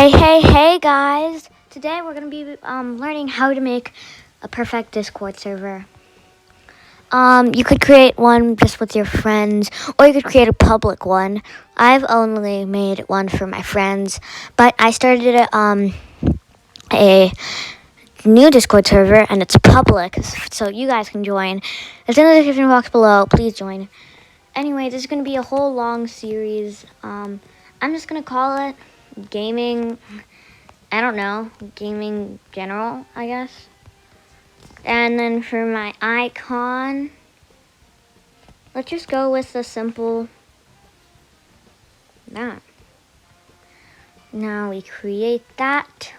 Hey guys! Today we're going to be learning how to make a perfect Discord server. You could create one just with your friends, or you could create a public one. I've only made one for my friends, but I started a new Discord server, and it's public, so you guys can join. It's in the description box below. Please join. Anyway, this is going to be a whole long series. I'm just going to call it gaming. I don't know, gaming general, I guess. And then for my icon, let's just go with the simple that. Now we create that.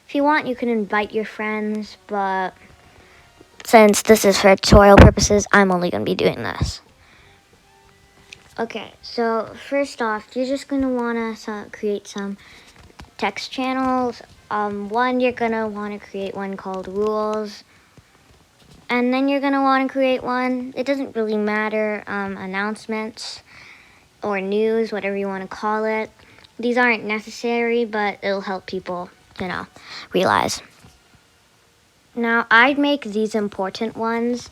If you want, you can invite your friends, but since this is for tutorial purposes, I'm only going to be doing this. Okay, so first off, you're just going to want to create some text channels. You're going to want to create one called rules. And then you're going to want to create one, it doesn't really matter, announcements or news, whatever you want to call it. These aren't necessary, but it'll help people, realize. Now, I'd make these important ones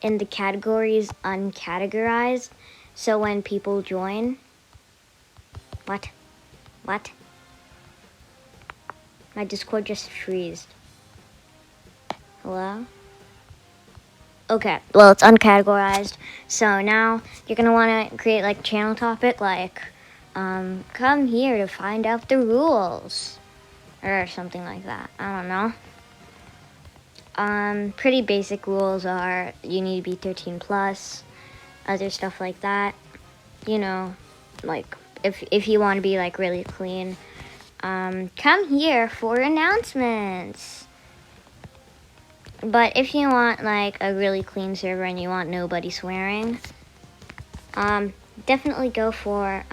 in the categories uncategorized. So when people join, What? My Discord just freezed. Hello? Okay, well, it's uncategorized. So now you're going to want to create like a channel topic like, come here to find out the rules. Or something like that. I don't know. Pretty basic rules are you need to be 13 plus, other stuff like that. Like if you want to be like really clean. Come here for announcements. But if you want like a really clean server and you want nobody swearing, definitely go for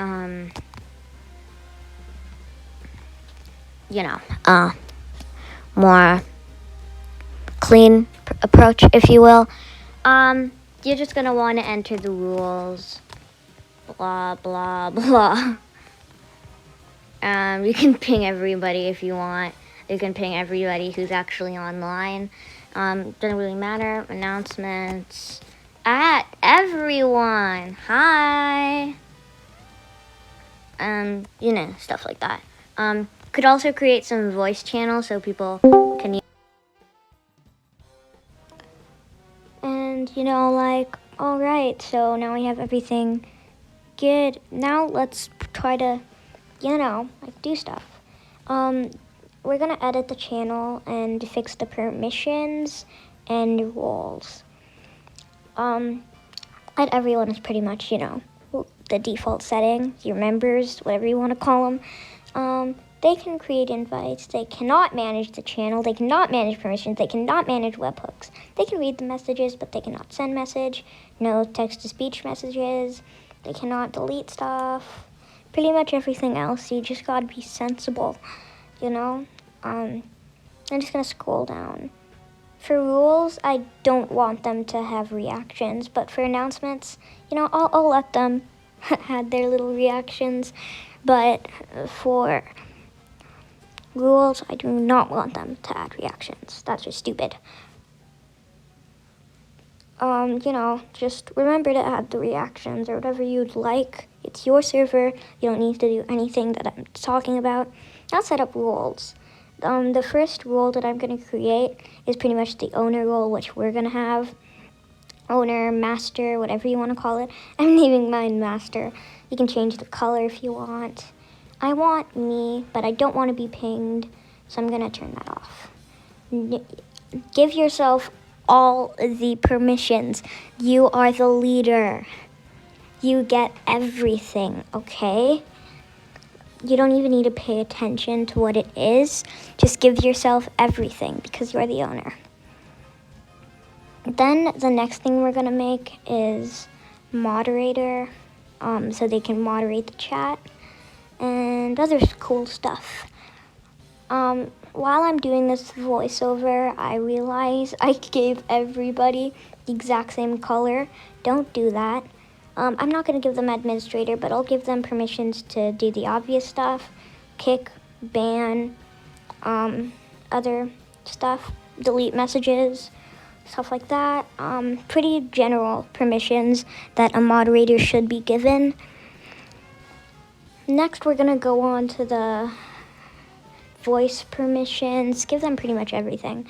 more clean approach, if you will. You're just gonna want to enter the rules. Blah blah blah. You can ping everybody if you want. You can ping everybody who's actually online. Doesn't really matter. Announcements. At everyone. Hi. Stuff like that. Could also create some voice channels so people can alright, so now we have everything good. Now let's try to do stuff. We're gonna edit the channel and fix the permissions and roles. At everyone is pretty much, the default setting, your members, whatever you want to call them. They can create invites. They cannot manage the channel. They cannot manage permissions. They cannot manage webhooks. They can read the messages, but they cannot send message. No text-to-speech messages. They cannot delete stuff. Pretty much everything else. You just gotta be sensible, I'm just gonna scroll down. For rules, I don't want them to have reactions, but for announcements, I'll let them add their little reactions. But for rules, I do not want them to add reactions. That's just stupid. Just remember to add the reactions or whatever you'd like. It's your server. You don't need to do anything that I'm talking about. Now set up rules. The first role that I'm going to create is pretty much the owner role, which we're going to have. Owner, master, whatever you want to call it. I'm naming mine master. You can change the color if you want. I want me, but I don't want to be pinged, so I'm going to turn that off. Give yourself all the permissions. You are the leader. You get everything, okay? You don't even need to pay attention to what it is. Just give yourself everything because you're the owner. Then the next thing we're going to make is moderator, so they can moderate the chat and other cool stuff. While I'm doing this voiceover, I realize I gave everybody the exact same color. Don't do that. I'm not going to give them administrator, but I'll give them permissions to do the obvious stuff. Kick, ban other stuff, delete messages, stuff like that. Pretty general permissions that a moderator should be given. Next, we're gonna go on to the voice permissions, give them pretty much everything.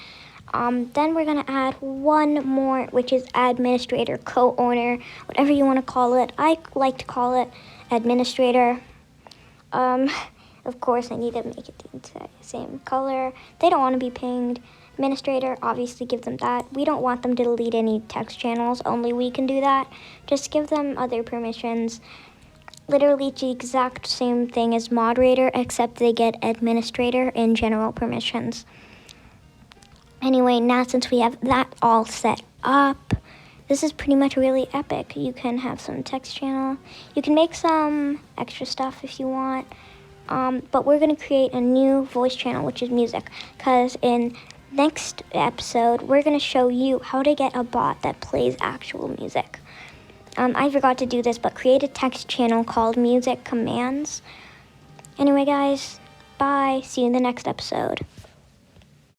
Then we're gonna add one more, which is administrator, co-owner, whatever you wanna call it. I like to call it administrator. Of course, I need to make it the same color. They don't wanna be pinged. Administrator, obviously give them that. We don't want them to delete any text channels, only we can do that. Just give them other permissions. Literally the exact same thing as moderator, except they get administrator and general permissions. Anyway, now since we have that all set up, this is pretty much really epic. You can have some text channel. You can make some extra stuff if you want. But we're gonna create a new voice channel, which is music, because in next episode, we're gonna show you how to get a bot that plays actual music. I forgot to do this, but create a text channel called Music Commands. Anyway, guys, bye. See you in the next episode.